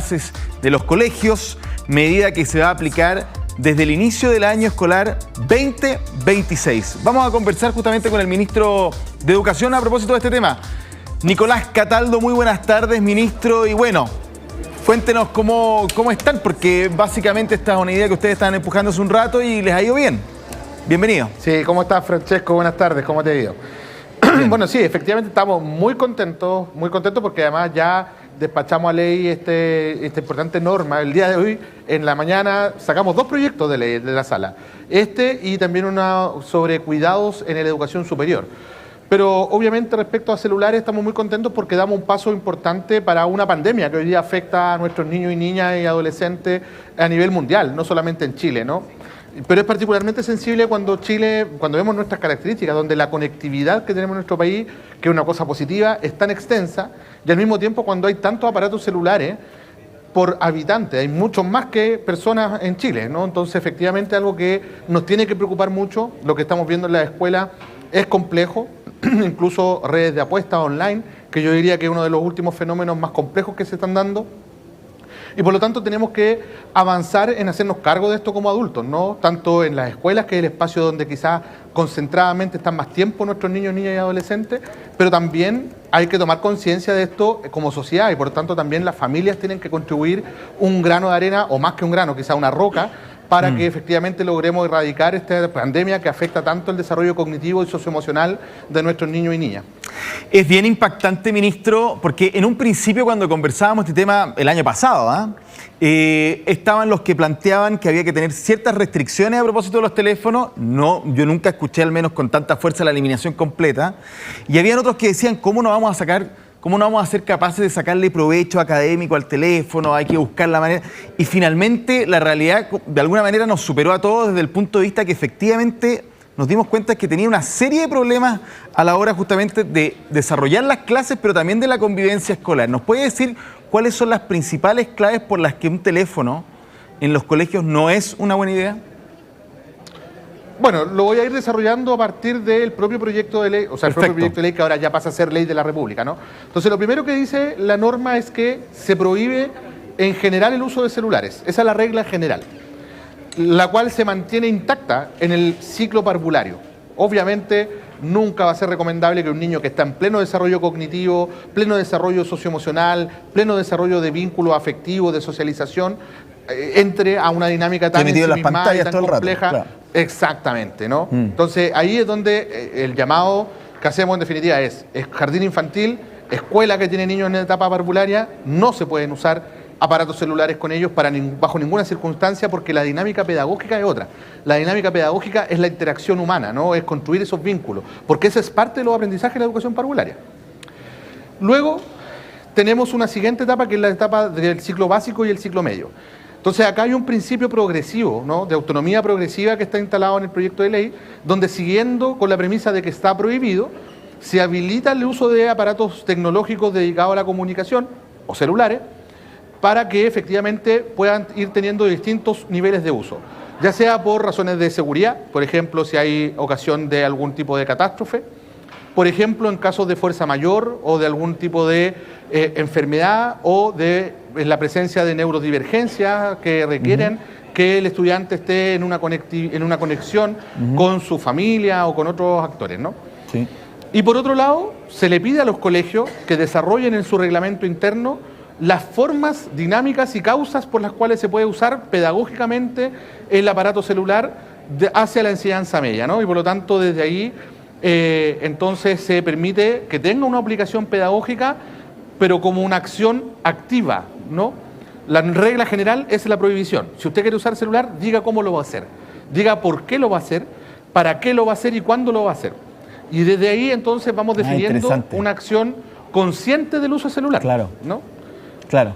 clases de los colegios, medida que se va a aplicar desde el inicio del año escolar 2026. Vamos a conversar justamente con el ministro de Educación a propósito de este tema. Nicolás Cataldo, muy buenas tardes, ministro. Y bueno, cuéntenos cómo están, porque básicamente esta es una idea que ustedes estaban empujando hace un rato y les ha ido bien. Bienvenido. Sí, ¿cómo estás, Francesco? Buenas tardes, ¿cómo te ha ido? Bueno, sí, efectivamente estamos muy contentos porque además ya despachamos a ley esta importante norma. El día de hoy, en la mañana, sacamos 2 proyectos de ley de la sala. Y también una sobre cuidados en la educación superior. Pero obviamente respecto a celulares estamos muy contentos porque damos un paso importante para una pandemia que hoy día afecta a nuestros niños y niñas y adolescentes a nivel mundial, no solamente en Chile, ¿no? Pero es particularmente sensible cuando vemos nuestras características, donde la conectividad que tenemos en nuestro país, que es una cosa positiva, es tan extensa, y al mismo tiempo cuando hay tantos aparatos celulares por habitante, hay muchos más que personas en Chile, ¿no? Entonces efectivamente algo que nos tiene que preocupar mucho, lo que estamos viendo en la escuela es complejo, incluso redes de apuestas online, que yo diría que es uno de los últimos fenómenos más complejos que se están dando. Y por lo tanto tenemos que avanzar en hacernos cargo de esto como adultos, ¿no? Tanto en las escuelas, que es el espacio donde quizás concentradamente están más tiempo nuestros niños, niñas y adolescentes, pero también hay que tomar conciencia de esto como sociedad y por lo tanto también las familias tienen que contribuir un grano de arena, o más que un grano, quizás una roca, para que efectivamente logremos erradicar esta pandemia que afecta tanto el desarrollo cognitivo y socioemocional de nuestros niños y niñas. Es bien impactante, ministro, porque en un principio cuando conversábamos este tema el año pasado, estaban los que planteaban que había que tener ciertas restricciones a propósito de los teléfonos. No, yo nunca escuché al menos con tanta fuerza la eliminación completa. Y habían otros que decían, ¿cómo no vamos a ser capaces de sacarle provecho académico al teléfono? Hay que buscar la manera. Y finalmente la realidad de alguna manera nos superó a todos desde el punto de vista que efectivamente nos dimos cuenta que tenía una serie de problemas a la hora justamente de desarrollar las clases, pero también de la convivencia escolar. ¿Nos puede decir cuáles son las principales claves por las que un teléfono en los colegios no es una buena idea? Bueno, lo voy a ir desarrollando a partir del propio proyecto de ley, o sea, el propio proyecto de ley que ahora ya pasa a ser ley de la República, ¿no? Entonces, lo primero que dice la norma es que se prohíbe en general el uso de celulares. Esa es la regla general, la cual se mantiene intacta en el ciclo parvulario. Obviamente, nunca va a ser recomendable que un niño que está en pleno desarrollo cognitivo, pleno desarrollo socioemocional, pleno desarrollo de vínculo afectivo, de socialización, entre a una dinámica tan ensimismada y tan compleja. Claro. Exactamente, ¿no? Entonces, ahí es donde el llamado que hacemos en definitiva es jardín infantil, escuela que tiene niños en etapa parvularia, no se pueden usar aparatos celulares con ellos bajo ninguna circunstancia, porque la dinámica pedagógica es otra. La dinámica pedagógica es la interacción humana, ¿no? Es construir esos vínculos, porque esa es parte de los aprendizajes de la educación parvularia. Luego tenemos una siguiente etapa, que es la etapa del ciclo básico y el ciclo medio. Entonces acá hay un principio progresivo, ¿no? De autonomía progresiva que está instalado en el proyecto de ley, donde siguiendo con la premisa de que está prohibido, se habilita el uso de aparatos tecnológicos dedicados a la comunicación o celulares, para que efectivamente puedan ir teniendo distintos niveles de uso, ya sea por razones de seguridad, por ejemplo, si hay ocasión de algún tipo de catástrofe, por ejemplo, en casos de fuerza mayor o de algún tipo de enfermedad o de la presencia de neurodivergencias que requieren que el estudiante esté en una conexión con su familia o con otros actores, ¿no? Sí. Y por otro lado, se le pide a los colegios que desarrollen en su reglamento interno las formas dinámicas y causas por las cuales se puede usar pedagógicamente el aparato celular hacia la enseñanza media, ¿no? Y por lo tanto, desde ahí, entonces se permite que tenga una aplicación pedagógica, pero como una acción activa, ¿no? La regla general es la prohibición. Si usted quiere usar celular, diga cómo lo va a hacer, diga por qué lo va a hacer, para qué lo va a hacer y cuándo lo va a hacer. Y desde ahí, entonces, vamos definiendo una acción consciente del uso celular. Claro. ¿No? Claro.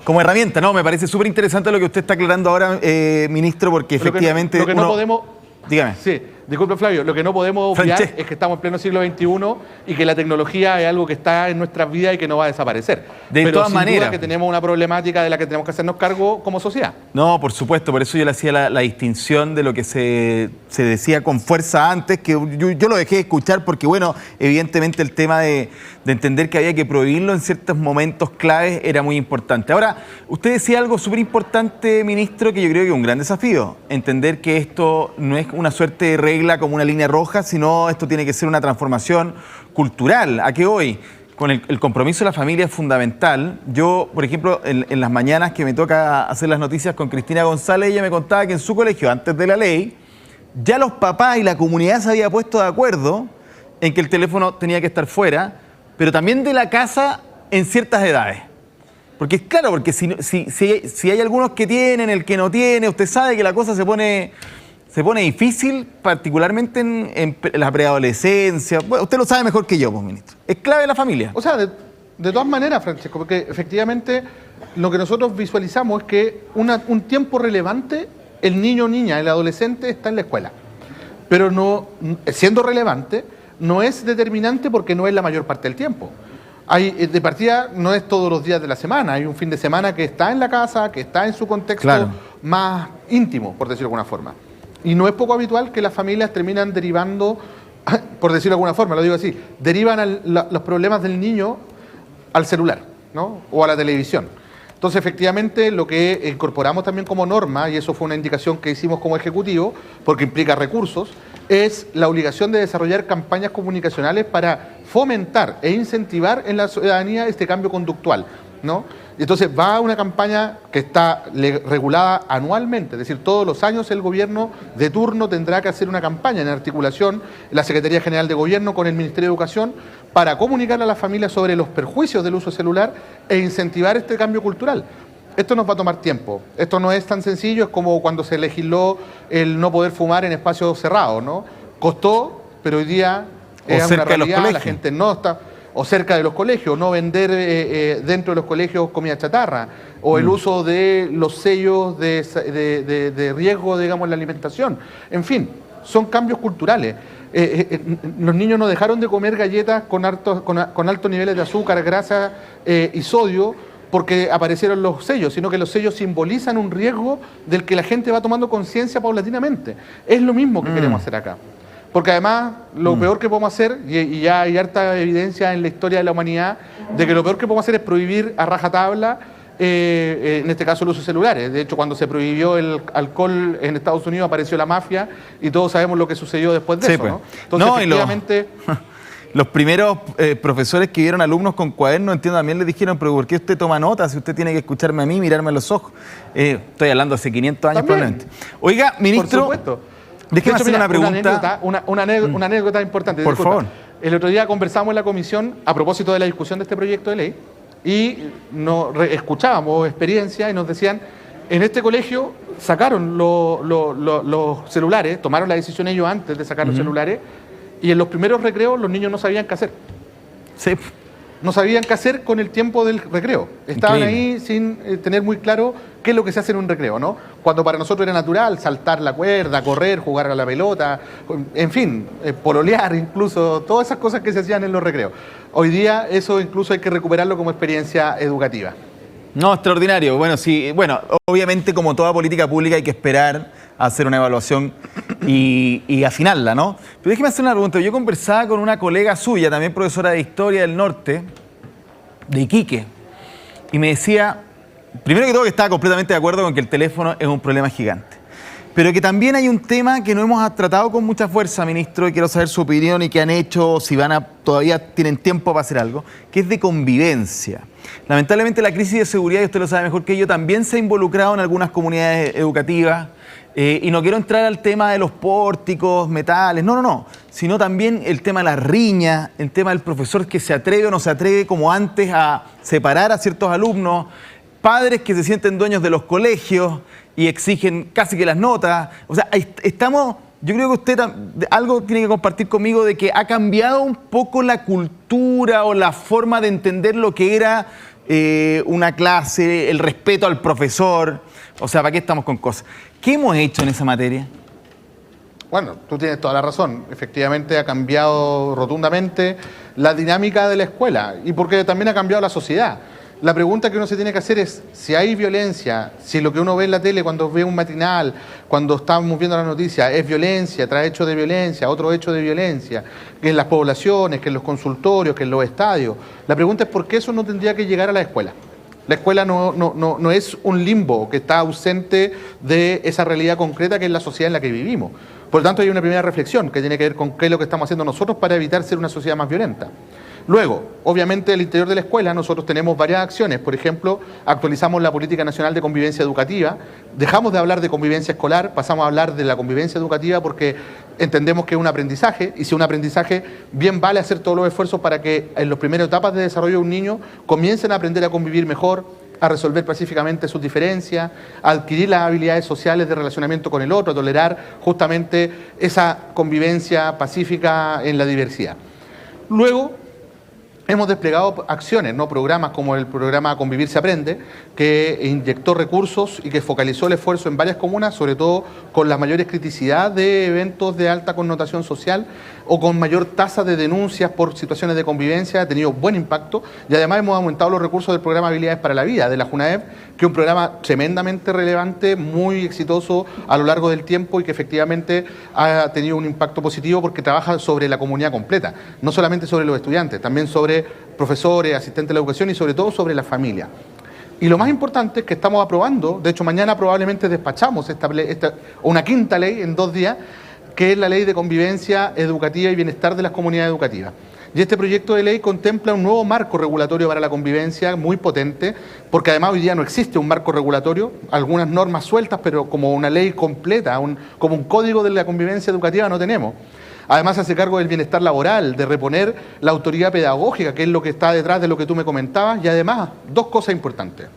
Como herramienta, ¿no? Me parece súper interesante lo que usted está aclarando ahora, ministro, porque efectivamente... Lo que no podemos... Dígame. Sí, disculpe, Flavio, lo que no podemos obviar es que estamos en pleno siglo XXI y que la tecnología es algo que está en nuestras vidas y que no va a desaparecer. De todas maneras, duda que tenemos una problemática de la que tenemos que hacernos cargo como sociedad. No, por supuesto, por eso yo le hacía la distinción de lo que se decía con fuerza antes, que yo lo dejé de escuchar porque, bueno, evidentemente el tema de de entender que había que prohibirlo en ciertos momentos claves, era muy importante. Ahora, usted decía algo súper importante, ministro, que yo creo que es un gran desafío. Entender que esto no es una suerte de regla como una línea roja, sino esto tiene que ser una transformación cultural. ¿A qué hoy? Con el compromiso de la familia es fundamental. Yo, por ejemplo, en las mañanas que me toca hacer las noticias con Cristina González, ella me contaba que en su colegio, antes de la ley, ya los papás y la comunidad se había puesto de acuerdo en que el teléfono tenía que estar fuera, pero también de la casa en ciertas edades. Porque claro, porque si hay algunos que tienen, el que no tiene, usted sabe que la cosa se pone difícil, particularmente en la preadolescencia. Bueno, usted lo sabe mejor que yo, pues, ministro. Es clave la familia. O sea, de todas maneras, Francesco, porque efectivamente lo que nosotros visualizamos es que un tiempo relevante, el niño o niña, el adolescente está en la escuela. Pero no, siendo relevante, no es determinante porque no es la mayor parte del tiempo. De partida no es todos los días de la semana, hay un fin de semana que está en la casa, que está en su contexto más íntimo, por decirlo de alguna forma. Y no es poco habitual que las familias terminan derivando, por decirlo de alguna forma, lo digo así, derivan los problemas del niño al celular, ¿no? O a la televisión. Entonces, efectivamente, lo que incorporamos también como norma, y eso fue una indicación que hicimos como ejecutivo, porque implica recursos, es la obligación de desarrollar campañas comunicacionales para fomentar e incentivar en la ciudadanía este cambio conductual, ¿no? Y entonces va una campaña que está regulada anualmente, es decir, todos los años el gobierno de turno tendrá que hacer una campaña en articulación, la Secretaría General de Gobierno con el Ministerio de Educación, para comunicar a las familias sobre los perjuicios del uso celular e incentivar este cambio cultural. Esto nos va a tomar tiempo, esto no es tan sencillo, es como cuando se legisló el no poder fumar en espacios cerrados, ¿no? Costó, pero hoy día es una realidad, la gente no está... o cerca de los colegios, no vender dentro de los colegios comida chatarra, o el uso de los sellos de riesgo, digamos, en la alimentación. En fin, son cambios culturales. Los niños no dejaron de comer galletas con altos niveles de azúcar, grasa y sodio porque aparecieron los sellos, sino que los sellos simbolizan un riesgo del que la gente va tomando conciencia paulatinamente. Es lo mismo que queremos hacer acá. Porque además lo peor que podemos hacer, y ya hay harta evidencia en la historia de la humanidad, de que lo peor que podemos hacer es prohibir a rajatabla, en este caso el uso de celulares. De hecho, cuando se prohibió el alcohol en Estados Unidos apareció la mafia y todos sabemos lo que sucedió después de eso, pues, ¿no? Entonces, no, efectivamente... Los primeros profesores que vieron alumnos con cuadernos, entiendo, también les dijeron, pero ¿por qué usted toma notas si usted tiene que escucharme a mí, mirarme a los ojos? Estoy hablando hace 500 años también, probablemente. Oiga, ministro... Por supuesto. Déjeme hacer una pregunta. Una anécdota importante. Por favor. El otro día conversamos en la comisión a propósito de la discusión de este proyecto de ley y escuchábamos experiencias y nos decían, en este colegio sacaron los celulares, tomaron la decisión ellos antes de sacar los celulares y en los primeros recreos los niños no sabían qué hacer. Sí. No sabían qué hacer con el tiempo del recreo. Estaban ahí sin tener muy claro qué es lo que se hace en un recreo, ¿no? Cuando para nosotros era natural saltar la cuerda, correr, jugar a la pelota, en fin, pololear incluso, todas esas cosas que se hacían en los recreos. Hoy día eso incluso hay que recuperarlo como experiencia educativa. No, extraordinario. Bueno, sí, bueno, obviamente como toda política pública hay que esperar a hacer una evaluación y afinarla, ¿no? Pero déjeme hacer una pregunta. Yo conversaba con una colega suya, también profesora de Historia del Norte, de Iquique, y me decía, primero que todo, que estaba completamente de acuerdo con que el teléfono es un problema gigante, pero que también hay un tema que no hemos tratado con mucha fuerza, ministro, y quiero saber su opinión y qué han hecho, si todavía tienen tiempo para hacer algo, que es de convivencia. Lamentablemente la crisis de seguridad, y usted lo sabe mejor que yo, también se ha involucrado en algunas comunidades educativas, y no quiero entrar al tema de los pórticos, metales, no, sino también el tema de las riñas, el tema del profesor que se atreve o no se atreve como antes a separar a ciertos alumnos, padres que se sienten dueños de los colegios y exigen casi que las notas. O sea, estamos, yo creo que usted algo tiene que compartir conmigo de que ha cambiado un poco la cultura o la forma de entender lo que era una clase, el respeto al profesor. O sea, ¿para qué estamos con cosas? ¿Qué hemos hecho en esa materia? Bueno, tú tienes toda la razón. Efectivamente ha cambiado rotundamente la dinámica de la escuela y porque también ha cambiado la sociedad. La pregunta que uno se tiene que hacer es, si hay violencia, si lo que uno ve en la tele cuando ve un matinal, cuando estamos viendo las noticias, es violencia, tras hechos de violencia, otro hecho de violencia, que en las poblaciones, que en los consultorios, que en los estadios, la pregunta es por qué eso no tendría que llegar a la escuela. La escuela no es un limbo que está ausente de esa realidad concreta que es la sociedad en la que vivimos. Por lo tanto, hay una primera reflexión que tiene que ver con qué es lo que estamos haciendo nosotros para evitar ser una sociedad más violenta. Luego, obviamente, al interior de la escuela nosotros tenemos varias acciones. Por ejemplo, actualizamos la Política Nacional de Convivencia Educativa, dejamos de hablar de convivencia escolar, pasamos a hablar de la convivencia educativa porque entendemos que es un aprendizaje, y si un aprendizaje, bien vale hacer todos los esfuerzos para que en las primeras etapas de desarrollo de un niño comiencen a aprender a convivir mejor, a resolver pacíficamente sus diferencias, a adquirir las habilidades sociales de relacionamiento con el otro, a tolerar justamente esa convivencia pacífica en la diversidad. Luego, hemos desplegado acciones, ¿no? Programas como el programa Convivir se Aprende, que inyectó recursos y que focalizó el esfuerzo en varias comunas, sobre todo con las mayores criticidades de eventos de alta connotación social o con mayor tasa de denuncias por situaciones de convivencia. Ha tenido buen impacto y además hemos aumentado los recursos del programa Habilidades para la Vida de la JUNAEV, que es un programa tremendamente relevante, muy exitoso a lo largo del tiempo y que efectivamente ha tenido un impacto positivo porque trabaja sobre la comunidad completa, no solamente sobre los estudiantes, también sobre profesores, asistentes de la educación y sobre todo sobre la familia. Y lo más importante es que estamos aprobando, de hecho mañana probablemente despachamos una quinta ley en 2 días, que es la Ley de Convivencia Educativa y Bienestar de las Comunidades Educativas. Y este proyecto de ley contempla un nuevo marco regulatorio para la convivencia muy potente, porque además hoy día no existe un marco regulatorio, algunas normas sueltas, pero como una ley completa, como un código de la convivencia educativa no tenemos. Además hace cargo del bienestar laboral, de reponer la autoridad pedagógica, que es lo que está detrás de lo que tú me comentabas, y además, 2 cosas importantes.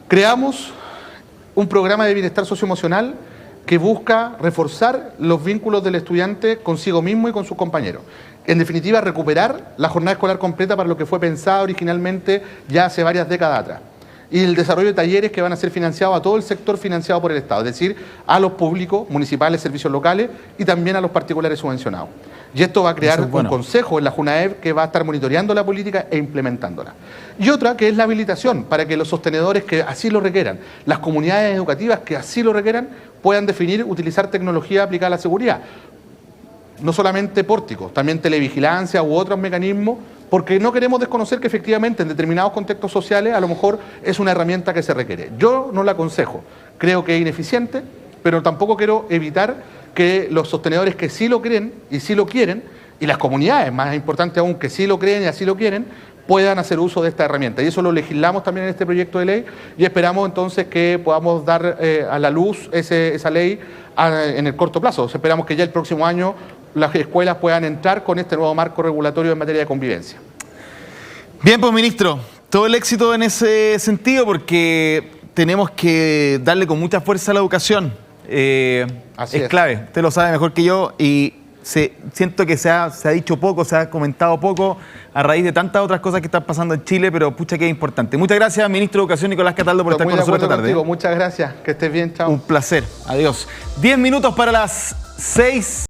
Creamos un programa de bienestar socioemocional que busca reforzar los vínculos del estudiante consigo mismo y con sus compañeros. En definitiva, recuperar la jornada escolar completa para lo que fue pensada originalmente ya hace varias décadas atrás. Y el desarrollo de talleres que van a ser financiados a todo el sector financiado por el Estado, es decir, a los públicos, municipales, servicios locales y también a los particulares subvencionados. Y esto va a crear un consejo en la JUNAEV que va a estar monitoreando la política e implementándola. Y otra que es la habilitación, para que los sostenedores que así lo requieran, las comunidades educativas que así lo requieran, puedan definir, utilizar tecnología aplicada a la seguridad. No solamente pórticos, también televigilancia u otros mecanismos, porque no queremos desconocer que efectivamente en determinados contextos sociales a lo mejor es una herramienta que se requiere. Yo no la aconsejo, creo que es ineficiente, pero tampoco quiero evitar que los sostenedores que sí lo creen y sí lo quieren, y las comunidades, más importante aún, que sí lo creen y así lo quieren, puedan hacer uso de esta herramienta. Y eso lo legislamos también en este proyecto de ley y esperamos entonces que podamos dar a la luz esa ley en el corto plazo. Esperamos que ya el próximo año las escuelas puedan entrar con este nuevo marco regulatorio en materia de convivencia. Bien, pues ministro, todo el éxito en ese sentido porque tenemos que darle con mucha fuerza a la educación. Es clave, usted lo sabe mejor que yo y siento que se ha dicho poco, se ha comentado poco a raíz de tantas otras cosas que están pasando en Chile, pero pucha que es importante. Muchas gracias, ministro de Educación Nicolás Cataldo, por estar con nosotros esta tarde. Contigo. Muchas gracias, que estés bien, chao. Un placer, adiós. 10 minutos para las 6.